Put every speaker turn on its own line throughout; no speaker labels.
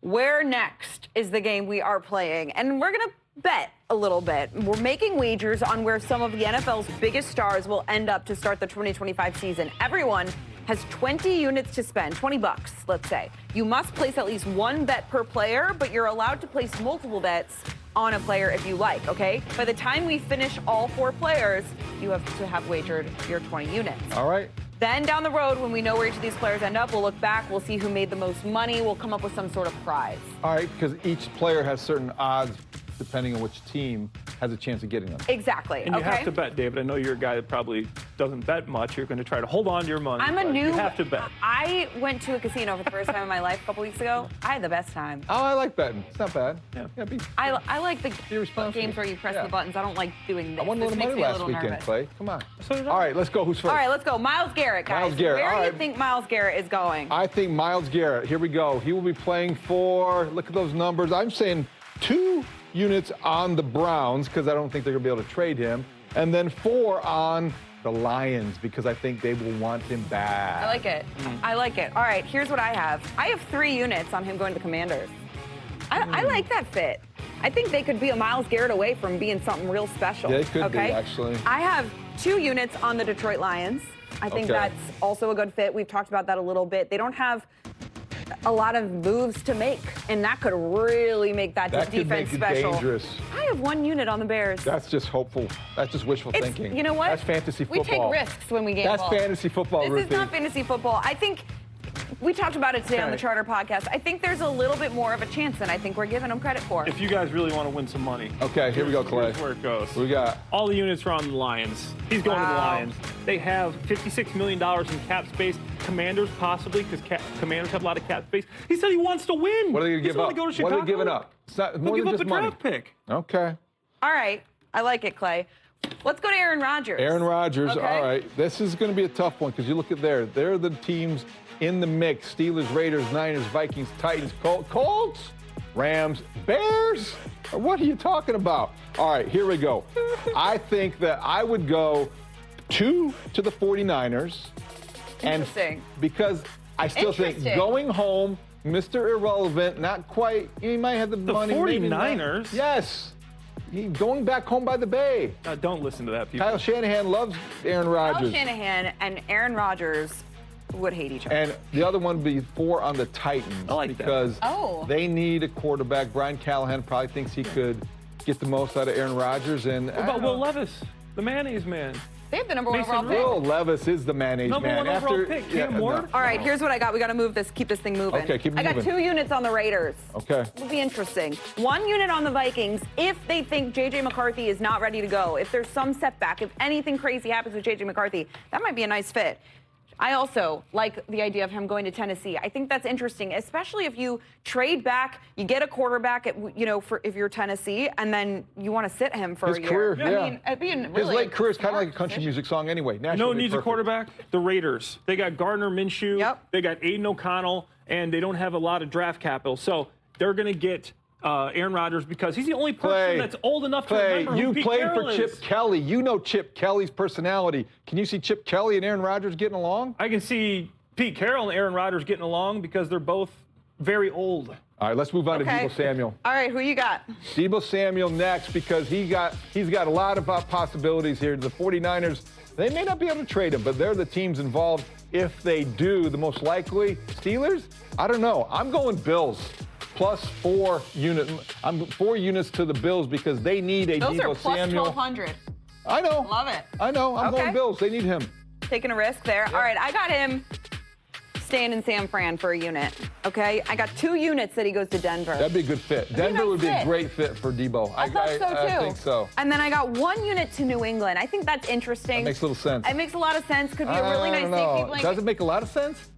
Where Next is the game we are playing, and we're going to bet a little bit. We're making wagers on where some of the NFL's biggest stars will end up to start the 2025 season. Everyone has 20 units to spend, 20 bucks, let's say. You must place at least one bet per player, but you're allowed to place multiple bets on a player if you like, okay? By the time we finish all 4 players, you have to have wagered your 20 units.
All right.
Then down the road, when we know where each of these players end up, we'll look back, we'll see who made the most money, we'll come up with some sort of prize.
All right, because each player has certain odds depending on which team has a chance of getting them.
Exactly.
And you have to bet, David. I know you're a guy that probably doesn't bet much. You're going to try to hold on to your money.
I'm a noob.
You have to bet.
I went to a casino for the first time in my life a couple weeks ago. I had the best time.
Oh, I like betting. It's not bad.
Yeah.
I like the
responsible.
games where you press the buttons. I don't like doing this.
I won a little money last weekend,
nervous.
Clay. Come on.
So did I.
All right, let's go. Who's first?
All right, let's go. Myles Garrett, guys.
Myles Garrett.
Where
All
do you
right.
think Myles Garrett is going?
I think Myles Garrett, here we go. He will be playing for, look at those numbers. I'm saying 2 units on the Browns because I don't think they're going to be able to trade him. And then 4 on the Lions because I think they will want him back.
I like it. I like it. All right, here's what I have. I have 3 units on him going to the Commanders. I like that fit. I think they could be a Myles Garrett away from being something real special.
They could be, actually.
I have 2 units on the Detroit Lions. I think that's also a good fit. We've talked about that a little bit. They don't have a lot of moves to make, and that could really make that defense
could make it
special.
dangerous.
I have 1 unit on the Bears.
That's just hopeful. That's just wishful thinking.
You know what?
That's fantasy football.
We take risks when we gamble.
That's fantasy football,
This
Ruthie.
is not fantasy football. I think we talked about it today on the Charter podcast. I think there's a little bit more of a chance than I think we're giving them credit for.
If you guys really want to win some money.
Okay, here we go, Clay.
Here's where it goes.
What we got?
All the units are on the Lions. He's going to the Lions. They have $56 million in cap space. Commanders possibly, because Commanders have a lot of cap space. He said he wants to win.
What are they going to give up?
Go to Chicago.
What are they giving up? It's not more
They'll
than
give
just
up a
money.
draft pick.
Okay.
All right. I like it, Clay. Let's go to Aaron Rodgers.
Aaron Rodgers,
Okay.
all right. This is going to be a tough one because you look at there. They're the teams in the mix. Steelers, Raiders, Niners, Vikings, Titans, Colts, Rams, Bears. What are you talking about? All right, here we go. I think that I would go 2 to the 49ers.
Interesting.
Because I still think going home, Mr. Irrelevant, not quite. He might have the money.
The
maybe not.
49ers?
Yes. Going back home by the bay.
Don't listen to that, people.
Kyle Shanahan loves Aaron Rodgers.
Kyle Shanahan and Aaron Rodgers would hate each other.
And the other one would be 4 on the Titans.
I like that.
Because they need a quarterback. Brian Callahan probably thinks he could get the most out of Aaron Rodgers. And
What about Will Levis, the mayonnaise man?
They have the number 1
Mason
overall pick.
Will Levis is the mayonnaise
Number
man.
1 overall pick. Cam Ward?
All right, here's what I got. We got to move this, keep this thing moving.
Okay, keep it moving.
I got 2 units on the Raiders.
Okay.
It'll be interesting. 1 unit on the Vikings if they think J.J. McCarthy is not ready to go. If there's some setback, if anything crazy happens with J.J. McCarthy, that might be a nice fit. I also like the idea of him going to Tennessee. I think that's interesting, especially if you trade back, you get a quarterback, if you're Tennessee, and then you want to sit him for
His
a year.
career, yeah.
I mean, it'd be really
His late career is kind of like a country music song anyway.
No one needs a quarterback. The Raiders. They got Gardner Minshew.
Yep.
They got Aiden O'Connell, and they don't have a lot of draft capital. So they're going to get Aaron Rodgers because he's the only person that's old enough to remember who Pete
played
Carroll
for Chip
is.
Kelly. You know Chip Kelly's personality. Can you see Chip Kelly and Aaron Rodgers getting along?
I can see Pete Carroll and Aaron Rodgers getting along because they're both very old.
All right, let's move on to Deebo Samuel.
All right, who you got?
Deebo Samuel next because he's got a lot of possibilities here. The 49ers, they may not be able to trade him, but they're the teams involved. If they do, the most likely Steelers? I don't know. I'm going Bills. Plus 4 units. I'm 4 units to the Bills because they need a
Those
Deebo
are plus
Samuel.
1,200.
I know.
Love it.
I know. I'm going Bills. They need him.
Taking a risk there. All right, I got him staying in San Fran for a unit. Okay, I got 2 units that he goes to Denver.
That'd be a good fit. Denver would be a great fit for Deebo.
I thought so too.
I think so.
And then I got 1 unit to New England. I think that's interesting.
That makes a little sense.
It makes a lot of sense. Could be a really nice safety blanket.
Does it make a lot of sense?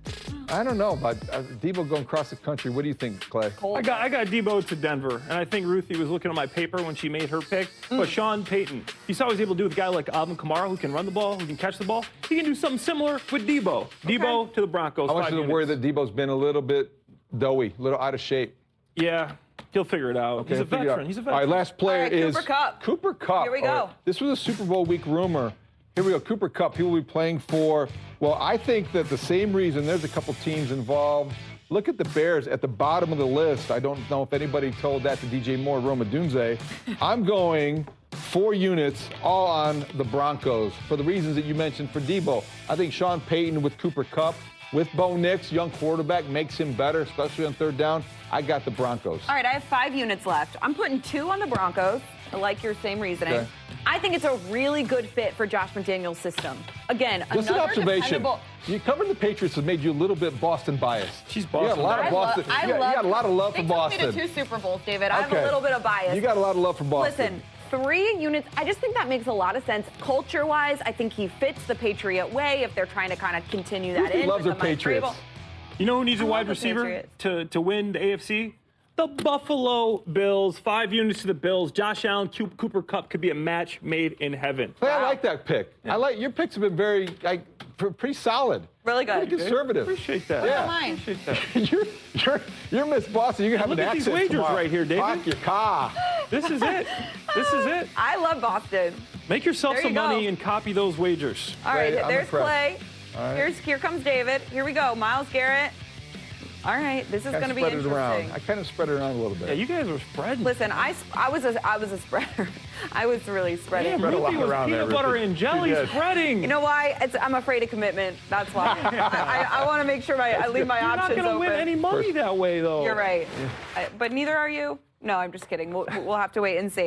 I don't know, but Deebo going across the country. What do you think, Clay?
I got Deebo to Denver, and I think Ruthie was looking at my paper when she made her pick. But Sean Payton, you saw what he was able to do with a guy like Alvin Kamara, who can run the ball, who can catch the ball. He can do something similar with Deebo. Deebo to the Broncos.
I want you to worry that Deebo's been a little bit doughy, a little out of shape.
Yeah, he'll figure it out.
Okay,
He's a veteran. He's a veteran.
All right, last player is
Cooper Kupp.
Cooper Kupp.
Here we go.
This was a Super Bowl week rumor. Here we go. Cooper Kupp, he will be playing for, well, I think that the same reason, there's a couple teams involved. look at the Bears at the bottom of the list. I don't know if anybody told that to DJ Moore, 𝗻𝗄𝗃. I'm going 4 units all on the Broncos for the reasons that you mentioned for Deebo. I think Sean Payton with Cooper Kupp, with 𝗃ci𝗃, young quarterback, makes him better, especially on 3rd down. I got the Broncos.
All right, I have 5 units left. I'm putting 2 on the Broncos. I like your same reasoning.
Okay.
I think it's a really good fit for Josh McDaniels' system. Again,
Just an
another
observation.
dependable.
You covering the Patriots has made you a little bit Boston biased.
She's Boston.
You got a lot of Boston. You got a lot of love for Boston.
They took me to 2 Super Bowls, David. I have a
Okay.
little bit of bias.
You got a lot of love for Boston.
Listen, 3 units, I just think that makes a lot of sense. Culture-wise, I think he fits the Patriot way if they're trying to kind of continue that
Ruthie
in.
loves
with
her
the Mike
Patriots.
Vrabel.
You know who needs a
I love
wide
the
receiver
Patriots.
to win the AFC? The Buffalo Bills. 5 units to the Bills. Josh Allen, Cooper Kupp could be a match made in heaven.
Hey, I like that pick. I like your picks have been very pretty solid.
Really good.
Pretty conservative.
Appreciate that.
Yeah.
Mine.
Appreciate that.
you're Miss Boston. You're gonna have
Look
an
at these
accent
wagers
tomorrow.
right here, David.
𝗃cie𝗄𝗃.
This is it. This is it.
I love Boston.
Make yourself
There
some
you go.
money and copy those wagers.
All right,
Great, I'm
there's
impressed.
Clay.
All right.
Here comes David. Here we go. Myles Garrett. All right, this is going to be
Spread it around.
interesting.
I kind of spread it around a little bit.
Yeah, you guys are spreading.
Listen, I was a spreader. I was really spreading.
Damn,
spread a lot
Ruthie was
around there,
peanut butter
Ruthie.
and jelly
Yes.
spreading.
You know why? I'm afraid of commitment. That's why. I want to make sure I leave my
You're not
options
going to
open.
win any money that way, though.
You're right. But neither are you. No, I'm just kidding. We'll have to wait and see.